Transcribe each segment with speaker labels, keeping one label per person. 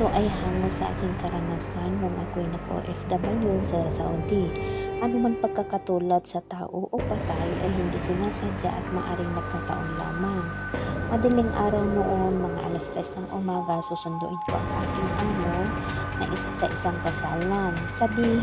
Speaker 1: Ito ay hango sa aking karanasan nung ako'y naka-OFW sa Saudi. Ano man pagkakatulad sa tao o patay ay hindi sinasadya at maaring nagkataon lamang. Madaling araw noon, mga 3:00 ng umaga, susunduin ko ang aking amo na isa sa isang kasalan.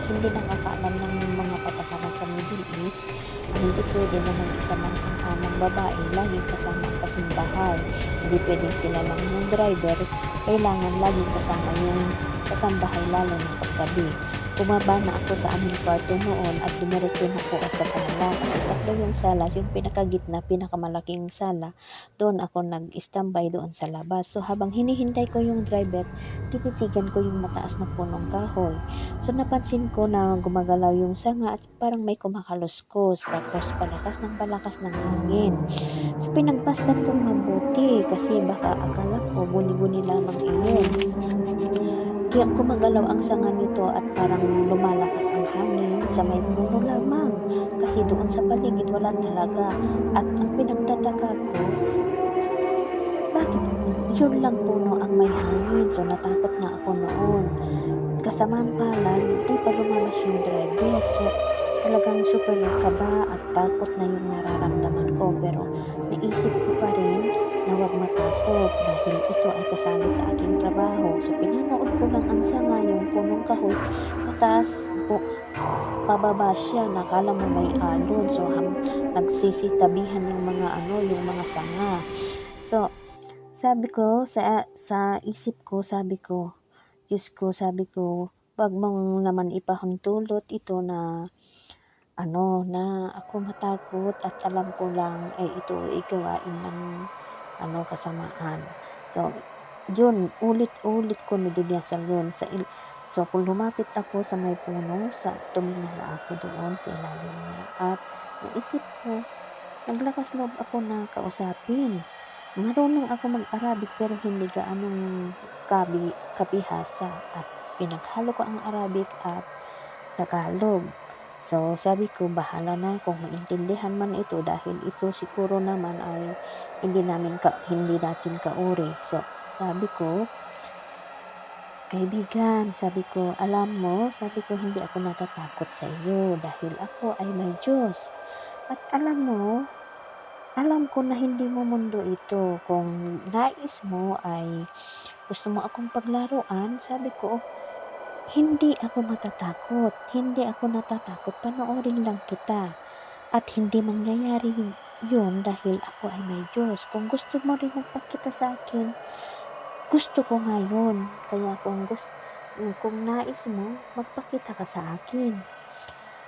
Speaker 1: Hindi nakakaalam ng mga patakaran sa Middle East na hindi pwede na mag-isa lang ang among babae, laging kasama ang kasambahay. Hindi pwedeng sila lang yung driver, kailangan laging kasama yung kasambahay lalo na paggabi. Bumaba na ako sa aming kwarto noon at dumiretso na po ako sa sala. Kasi tatlo yung sala, yung pinakagitna, pinakamalaking sala, doon ako nag-standby doon sa labas. So habang hinihintay ko yung driver, tinitigan ko yung mataas na punong kahoy. So napansin ko na gumagalaw yung sanga at parang may kumakaluskos. Tapos palakas ng hangin. So pinagmasdan kong mabuti kasi baka akala ko buni-buni lamang iyon. Kaya gumagalaw ang sanga nito at parang lumalakas ang hangin sa may puno lamang. Kasi doon sa paligid wala talaga. At ang pinagtataka ko, bakit yun lang puno ang may hangin? So natakot na ako noon. Kasamang palad, di pa lumabas yung driver. So talagang super kaba at takot na yung nararamdaman ko. Pero naisip ko pa rin na huwag matakot dahil ito ay kasali sa aking trabaho. So pinanood ko lang ang sanga, yung punong kahoy, pataas po, pababa siya, nakala mo may alon. So nagsisitabihan yung mga yung mga sanga. So sabi ko sa isip ko, sabi ko, Diyos ko, sabi ko, wag mong naman ipahintulot ito na na ako matakot at alam ko lang ay ito ay gawain ng kasamaan. So, yun, ulit-ulit ko dinasal yun. So, kung lumapit ako sa may puno, tumingala ako doon sa ilalim niya at naisip ko, naglakas loob ako na kausapin. Marunong ako mag-Arabic pero hindi gaanong kabihasa at pinaghalo ko ang Arabic at Tagalog. So, sabi ko, bahala na kung maintindihan man ito dahil ito siguro naman ay hindi natin kauri. So, sabi ko, kaibigan, sabi ko, alam mo, sabi ko, hindi ako natatakot sa iyo dahil ako ay may Diyos. At alam ko na hindi mo mundo ito. Kung nais mo ay gusto mo akong paglaruan, sabi ko, hindi ako natatakot, panoorin lang kita. At hindi mangyayari yun dahil ako ay may Diyos. Kung gusto mo rin magpakita sa akin, gusto ko ngayon. Kaya kung nais mo, magpakita ka sa akin.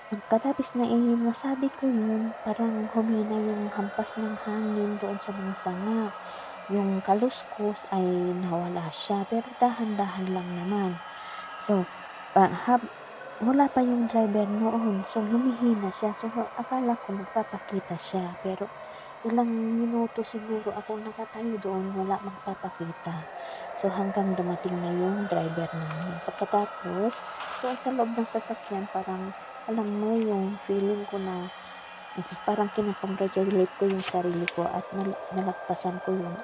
Speaker 1: Pagkatapos na nasabi ko yun, parang humina yung hampas ng hangin doon sa mga sanga. Yung kaluskos ay nawala siya, pero dahan-dahan lang naman. So, wala pa yung driver noon. So, humihina siya. So, akala ko magpapakita siya. Pero, ilang minuto siguro ako nakatayo doon, wala magpapakita. So, hanggang dumating na yung driver namin. Pagkatapos, doon sa loob ng sasakyan, parang, alam mo yung feeling ko na parang kinakongratulate ko yung sarili ko at nalagpasan ko yung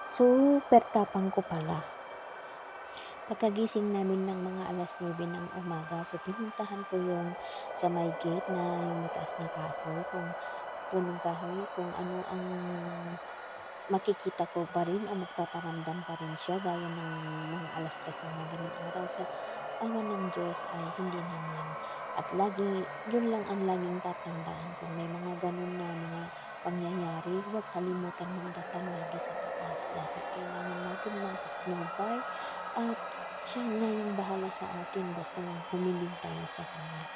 Speaker 1: super tapang ko pala. Pagkagising namin ng mga 9:00 ng umaga, so pinuntahan ko yung sa may gate na yung mataas na kahoy, kung punong kahoy, kung ano ang makikita ko pa rin o magpaparamdam pa rin siya gaya ng mga 3:00 ng madaling araw. Sa awa ng Diyos ay hindi naman. At yun lang ang laging tatandaan kung may mga ganun na mga pangyayari, huwag kalimutan magdasal lagi sa taas dahil kailangan natin magtagumpay at siya na yung bahala sa atin basta humiling tayo sa Kanya.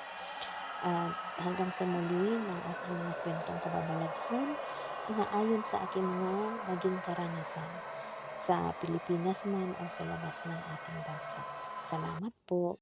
Speaker 1: At hanggang sa muli ng aking mga kwentong kababalaghan na ayon sa aking mga naging karanasan sa Pilipinas man o sa labas ng ating bansa. Salamat po.